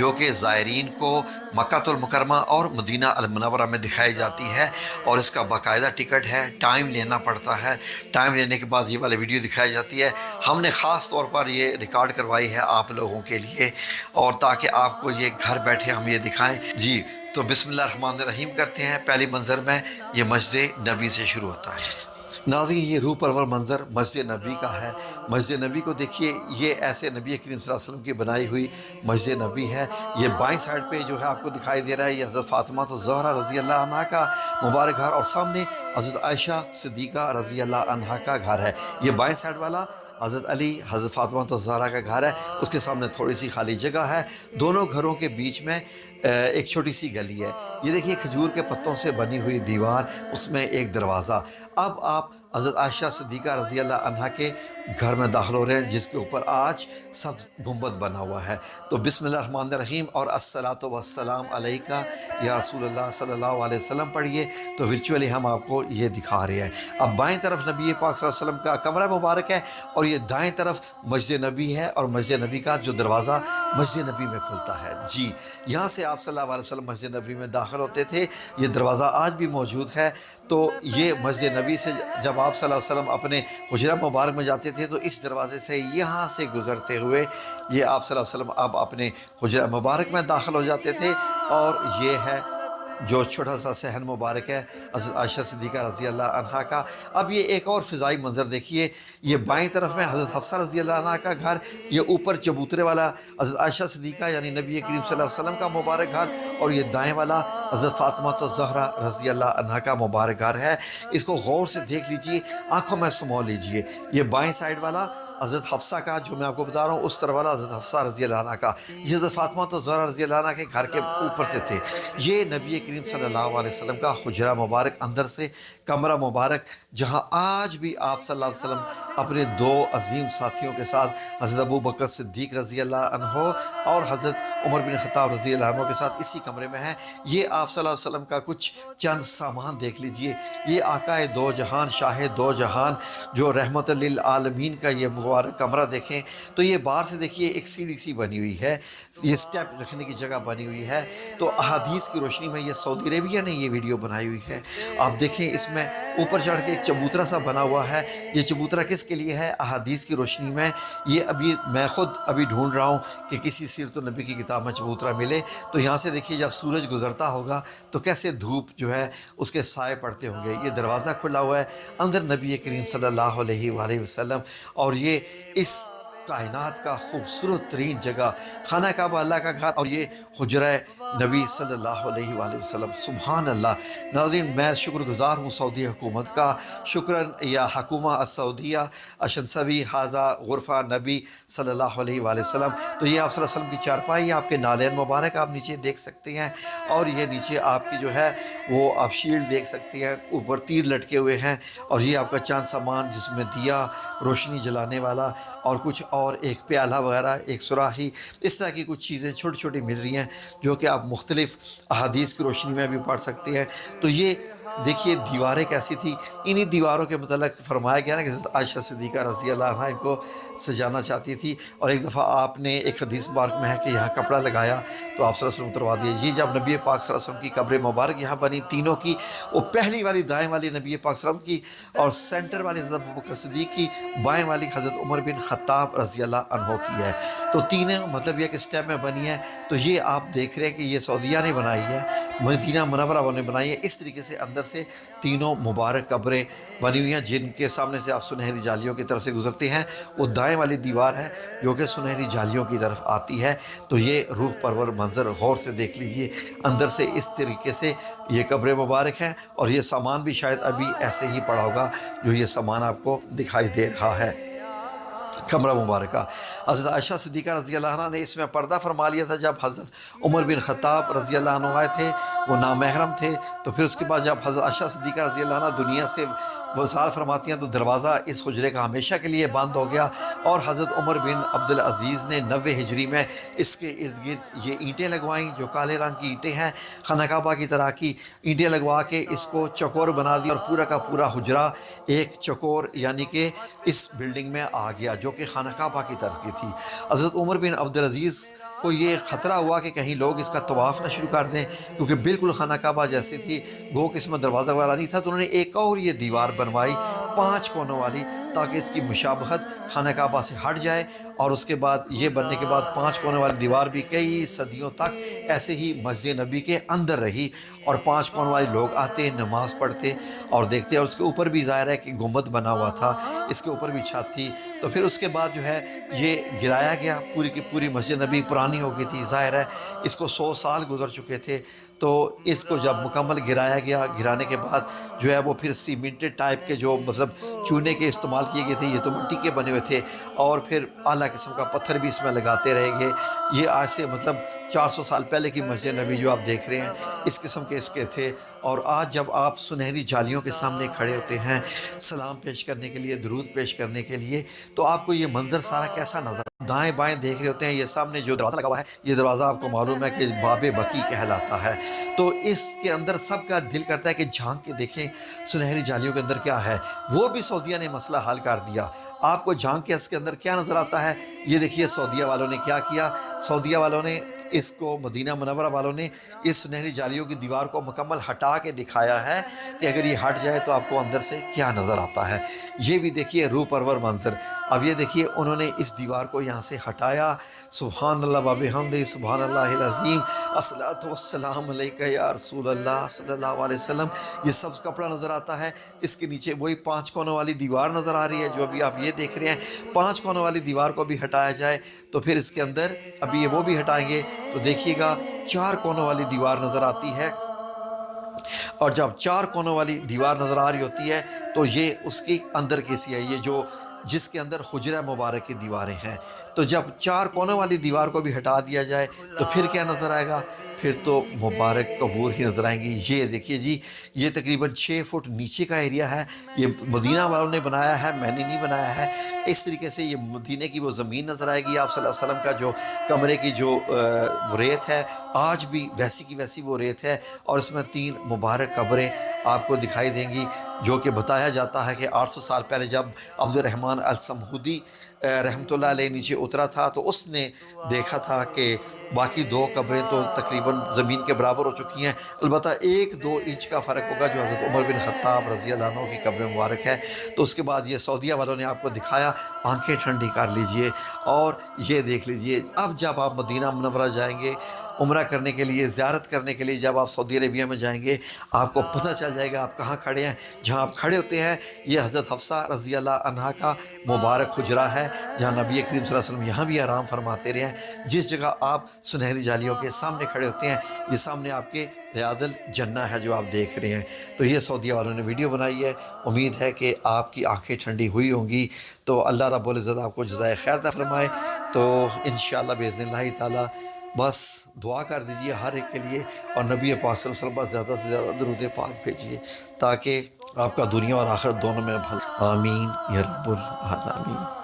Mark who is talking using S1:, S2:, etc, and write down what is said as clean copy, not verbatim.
S1: جو کہ زائرین کو مکہ المکرمہ اور مدینہ المنورہ میں دکھائی جاتی ہے، اور اس کا باقاعدہ ٹکٹ ہے، ٹائم لینا پڑتا ہے، ٹائم لینے کے بعد یہ والی ویڈیو دکھائی جاتی ہے۔ ہم نے خاص طور پر یہ ریکارڈ کروائی ہے آپ لوگوں کے لیے، اور تاکہ آپ کو یہ گھر بیٹھے ہم یہ دکھائیں۔ جی تو بسم اللہ الرحمن الرحیم کرتے ہیں۔ پہلی منظر میں یہ مسجد نبی سے شروع ہوتا ہے۔ ناظرین یہ روح پرور منظر مسجد نبی کا ہے۔ مسجد نبی کو دیکھیے، یہ ایسے نبی کریم صلی اللہ علیہ وسلم کی بنائی ہوئی مسجد نبی ہے۔ یہ بائیں سائڈ پہ جو ہے آپ کو دکھائی دے رہا ہے، یہ حضرت فاطمہ الزہرا رضی اللہ عنہا کا مبارک گھر، اور سامنے حضرت عائشہ صدیقہ رضی اللہ عنہا کا گھر ہے۔ یہ بائیں سائڈ والا حضرت علی حضرت فاطمہ الزہرا کا گھر ہے، اس کے سامنے تھوڑی سی خالی جگہ ہے۔ دونوں گھروں کے بیچ میں ایک چھوٹی سی گلی ہے۔ یہ دیکھیے کھجور کے پتوں سے بنی ہوئی دیوار، اس میں ایک دروازہ۔ اب آپ حضرت عائشہ صدیقہ رضی اللہ عنہا کے گھر میں داخل ہو رہے ہیں، جس کے اوپر آج سبز گنبد بنا ہوا ہے۔ تو بسم اللہ الرحمن الرحیم اور الصلاۃ والسلام علیکہ یا رسول اللہ صلی اللہ علیہ وسلم پڑھیے۔ تو ورچولی ہم آپ کو یہ دکھا رہے ہیں۔ اب بائیں طرف نبی پاک صلی اللہ علیہ وسلم کا کمرہ مبارک ہے، اور یہ دائیں طرف مسجد نبی ہے، اور مسجد نبی کا جو دروازہ مسجد نبی میں کھلتا ہے۔ جی یہاں سے آپ صلی اللہ علیہ وسلم مسجد نبی میں داخل ہوتے تھے۔ یہ دروازہ آج بھی موجود ہے۔ تو یہ مسجد نبی سے جب آپ صلی اللہ علیہ وسلم اپنے حجرہ مبارک میں جاتے تھے، تو اس دروازے سے یہاں سے گزرتے ہوئے یہ آپ صلی اللہ علیہ وسلم اب اپنے حجرہ مبارک میں داخل ہو جاتے تھے۔ اور یہ ہے جو چھوٹا سا صحن مبارک ہے حضرت عائشہ صدیقہ رضی اللہ عنہا کا۔ اب یہ ایک اور فضائی منظر دیکھیے، یہ بائیں طرف میں حضرت حفصہ رضی اللہ عنہا کا گھر، یہ اوپر چبوترے والا حضرت عائشہ صدیقہ یعنی نبی کریم صلی اللہ علیہ وسلم کا مبارک گھر، اور یہ دائیں والا حضرت فاطمہ الزہرا رضی اللہ عنہا کا مبارک گھر ہے۔ اس کو غور سے دیکھ لیجئے، آنکھوں میں سمو لیجئے۔ یہ بائیں سائڈ والا حضرت حفصہ کا جو میں آپ کو بتا رہا ہوں، اس طرف والا حضرت حفصہ رضی اللہ عنہ کا، یہ حضرت فاطمہ الزہرا رضی اللہ عنہ کے گھر کے اوپر سے تھے۔ یہ نبی کریم صلی اللہ علیہ وسلم کا حجرہ مبارک، اندر سے کمرہ مبارک، جہاں آج بھی آپ صلی اللہ علیہ وسلم اپنے دو عظیم ساتھیوں کے ساتھ حضرت ابو بکر صدیق رضی اللہ عنہ اور حضرت عمر بن خطاب رضی اللہ عنہ کے ساتھ اسی کمرے میں ہیں۔ یہ آپ صلی اللہ علیہ وسلم کا کچھ چند سامان دیکھ لیجئے۔ یہ آقا دو جہان، شاہ دو جہان، جو رحمت للعالمین کا یہ مبارک کمرہ دیکھیں تو یہ باہر سے دیکھیے ایک سیڑھی سی بنی ہوئی ہے، یہ سٹیپ رکھنے کی جگہ بنی ہوئی ہے۔ تو احادیث کی روشنی میں یہ سعودی عربیہ نے یہ ویڈیو بنائی ہوئی ہے۔ آپ دیکھیں اس میں اوپر چڑھ کے ایک چبوترا سا بنا ہوا ہے۔ یہ چبوترا کس کے لیے ہے؟ احادیث کی روشنی میں یہ ابھی میں خود ڈھونڈ رہا ہوں کہ کسی سیرت النبی کی کتاب میں چبوترا ملے۔ تو یہاں سے دیکھیے جب سورج گزرتا ہوگا تو کیسے دھوپ جو ہے اس کے سائے پڑتے ہوں گے۔ یہ دروازہ کھلا ہوا ہے، اندر نبی کریم صلی اللہ علیہ وآلہ وسلم، اور یہ اس کائنات کا خوبصورت ترین جگہ خانہ کعبہ اللہ کا گھر، اور یہ حجرہ نبی صلی اللہ علیہ وآلہ وسلم۔ سبحان اللہ۔ ناظرین میں شکر گزار ہوں سعودی حکومت کا، شکراً یا حکومہ السعودیہ اشنسوی حاضہ غرفہ نبی صلی اللہ علیہ وآلہ وسلم۔ تو یہ آپ صلی اللہ علیہ وسلم کی چارپائی، آپ کے نالین مبارک آپ نیچے دیکھ سکتے ہیں، اور یہ نیچے آپ کی جو ہے وہ آپ شیلڈ دیکھ سکتے ہیں، اوپر تیر لٹکے ہوئے ہیں، اور یہ آپ کا چاند سامان جس میں دیا روشنی جلانے والا اور کچھ اور ایک پیالہ وغیرہ، ایک سراہی، اس طرح کی کچھ چیزیں چھوٹی چھوٹی مل رہی ہیں جو کہ آپ مختلف احادیث کی روشنی میں بھی پڑھ سکتے ہیں۔ تو یہ دیکھیے دیواریں کیسی تھی، انہی دیواروں کے متعلق فرمایا گیا نا کہ حضرت عائشہ صدیقہ رضی اللہ عنہ ان کو سجانا چاہتی تھی، اور ایک دفعہ آپ نے ایک حدیث مبارک میں ہے کہ یہاں کپڑا لگایا تو آپ صلی اللہ علیہ وسلم اتروا دیا۔ یہ جب نبی پاک صلی اللہ علیہ وسلم کی قبر مبارک یہاں بنی تینوں کی، وہ پہلی والی دائیں والی نبی پاک صلی اللہ علیہ وسلم کی، اور سینٹر والی حضرت ابو بکر صدیق کی، بائیں والی حضرت عمر بن خطاب رضی اللہ عنہ کی ہے۔ تو تینوں مطلب یہ کہ سٹیپ میں بنی ہے۔ تو یہ آپ دیکھ رہے ہیں کہ یہ سعودیہ نے بنائی ہے، مدینہ منورہ نے بنائی ہے۔ اس طریقے سے اندر سے تینوں مبارک قبریں بنی ہوئی ہیں، جن کے سامنے سے آپ سنہری جالیوں کی طرف سے گزرتے ہیں۔ وہ دائیں والی دیوار ہے جو کہ سنہری جالیوں کی طرف آتی ہے۔ تو یہ روح پرور منظر غور سے دیکھ لیجیے، اندر سے اس طریقے سے یہ قبریں مبارک ہیں، اور یہ سامان بھی شاید ابھی ایسے ہی پڑا ہوگا جو یہ سامان آپ کو دکھائی دے رہا ہے۔ کمرہ مبارکہ حضرت عائشہ صدیقہ رضی اللہ عنہ نے اس میں پردہ فرما لیا تھا جب حضرت عمر بن خطاب رضی اللہ عنہ آئے تھے، وہ نامحرم تھے۔ تو پھر اس کے بعد جب حضرت عائشہ صدیقہ رضی اللہ عنہ دنیا سے وصال فرماتی ہیں تو دروازہ اس حجرے کا ہمیشہ کے لیے بند ہو گیا، اور حضرت عمر بن عبدالعزیز نے 90 ہجری میں اس کے ارد گرد یہ اینٹیں لگوائیں جو کالے رنگ کی اینٹیں ہیں، خانہ کعبہ کی طرح کی اینٹیں لگوا کے اس کو چکور بنا دیا، اور پورا کا پورا حجرہ ایک چکور یعنی کہ اس بلڈنگ میں آ گیا جو کہ خانہ کعبہ کی طرز کی تھی۔ حضرت عمر بن عبدالعزیز کو یہ خطرہ ہوا کہ کہیں لوگ اس کا طواف نہ شروع کر دیں، کیونکہ بالکل خانہ کعبہ جیسی تھی، گو کہ اس میں دروازہ وغیرہ نہیں تھا، تو انہوں نے ایک اور یہ دیوار بنوائی 5 کونوں والی، تاکہ اس کی مشابہت خانہ کعبہ سے ہٹ جائے۔ اور اس کے بعد یہ بننے کے بعد 5 کونوں والی دیوار بھی کئی صدیوں تک ایسے ہی مسجد نبی کے اندر رہی، اور 5 کونوں والے لوگ آتے، نماز پڑھتے اور دیکھتے، اور اس کے اوپر بھی ظاہر ہے کہ گنبد بنا ہوا تھا، اس کے اوپر بھی چھت تھی۔ تو پھر اس کے بعد جو ہے یہ گرایا گیا، پوری کی پوری مسجد نبی پرانی ہو گئی تھی، ظاہر ہے اس کو 100 سال گزر چکے تھے۔ تو اس کو جب مکمل گرایا گیا، گرانے کے بعد جو ہے وہ پھر سیمنٹڈ ٹائپ کے جو مطلب چونے کے استعمال کیے گئے تھے، یہ تو مٹی کے بنے ہوئے تھے، اور پھر اعلیٰ قسم کا پتھر بھی اس میں لگاتے رہے گے۔ یہ آج سے مطلب 400 سال پہلے کی مسجد نبی جو آپ دیکھ رہے ہیں، اس قسم کے اس کے تھے۔ اور آج جب آپ سنہری جالیوں کے سامنے کھڑے ہوتے ہیں سلام پیش کرنے کے لیے، درود پیش کرنے کے لیے، تو آپ کو یہ منظر سارا کیسا نظر؟ دائیں بائیں دیکھ رہے ہوتے ہیں، یہ سامنے جو دروازہ لگا ہوا ہے، یہ دروازہ آپ کو معلوم ہے کہ باب بقی کہلاتا ہے۔ تو اس کے اندر سب کا دل کرتا ہے کہ جھانک کے دیکھیں سنہری جالیوں کے اندر کیا ہے۔ وہ بھی سعودیہ نے مسئلہ حل کر دیا۔ آپ کو جھانک کے اس کے اندر کیا نظر آتا ہے؟ یہ دیکھیے سعودیہ والوں نے کیا کیا۔ سعودیہ والوں نے اس کو، مدینہ منورہ والوں نے اس سنہری جالیوں کی دیوار کو مکمل ہٹا کے دکھایا ہے کہ اگر یہ ہٹ جائے تو آپ کو اندر سے کیا نظر آتا ہے۔ یہ بھی دیکھیے روح پرور منظر۔ اب یہ دیکھیے انہوں نے اس دیوار کو یہاں سے ہٹایا۔ سبحان اللہ و بحمدہ، سبحان اللہ العظیم، الصلاۃ والسلام علیکہ یا رسول اللہ صلی اللہ علیہ وسلم۔ یہ سبز کپڑا نظر آتا ہے، اس کے نیچے وہی 5 کونوں والی دیوار نظر آ رہی ہے جو ابھی آپ یہ دیکھ رہے ہیں۔ 5 کونوں والی دیوار کو بھی ہٹایا جائے تو پھر اس کے اندر ابھی یہ وہ بھی ہٹائیں گے تو دیکھیے گا 4 کونوں والی دیوار نظر آتی ہے۔ اور جب 4 کونوں والی دیوار نظر آ رہی ہوتی ہے تو یہ اس کی اندر کی سی ہے، یہ جو جس کے اندر حجرہ مبارک کی دیواریں ہیں۔ تو جب 4 کونوں والی دیوار کو بھی ہٹا دیا جائے تو پھر کیا نظر آئے گا؟ پھر تو مبارک قبور ہی نظر آئیں گی۔ یہ دیکھیے جی، یہ تقریباً 6 فٹ نیچے کا ایریا ہے، یہ مدینہ والوں نے بنایا ہے، میں نے نہیں بنایا ہے۔ اس طریقے سے یہ مدینہ کی وہ زمین نظر آئے گی۔ آپ صلی اللہ علیہ وسلم کا جو کمرے کی جو ریت ہے، آج بھی ویسی کی ویسی وہ ریت ہے، اور اس میں 3 مبارک قبریں آپ کو دکھائی دیں گی، جو کہ بتایا جاتا ہے کہ 800 سال پہلے جب عبد الرحمن السمہودی رحمۃ اللہ علیہ نیچے اترا تھا تو اس نے دیکھا تھا کہ باقی 2 قبریں تو تقریباً زمین کے برابر ہو چکی ہیں، البتہ 1-2 انچ کا فرق ہوگا جو حضرت عمر بن خطاب رضی اللہ عنہ کی قبر مبارک ہے۔ تو اس کے بعد یہ سعودیہ والوں نے آپ کو دکھایا، آنکھیں ٹھنڈی کر لیجئے اور یہ دیکھ لیجئے۔ اب جب آپ مدینہ منورہ جائیں گے عمرہ کرنے کے لیے، زیارت کرنے کے لیے، جب آپ سعودی عربیہ میں جائیں گے آپ کو پتہ چل جائے گا آپ کہاں کھڑے ہیں۔ جہاں آپ کھڑے ہوتے ہیں یہ حضرت حفصہ رضی اللہ عنہا کا مبارک حجرہ ہے، جہاں نبی کریم صلی اللہ علیہ وسلم یہاں بھی آرام فرماتے رہے ہیں۔ جس جگہ آپ سنہری جالیوں کے سامنے کھڑے ہوتے ہیں، یہ سامنے آپ کے ریاض الجنہ ہے جو آپ دیکھ رہے ہیں۔ تو یہ سعودیہ والوں نے ویڈیو بنائی ہے، امید ہے کہ آپ کی آنکھیں ٹھنڈی ہوئی ہوں گی۔ تو اللہ رب العزت آپ کو جزائے خیر عطا فرمائے۔ تو انشاءاللہ باذن اللہ تعالی بس دعا کر دیجئے ہر ایک کے لیے، اور نبی پاک صلی اللہ علیہ وسلم پر زیادہ سے زیادہ درود پاک بھیجیے تاکہ آپ کا دنیا اور آخرت دونوں میں بھلا۔ آمین یا رب العالمین۔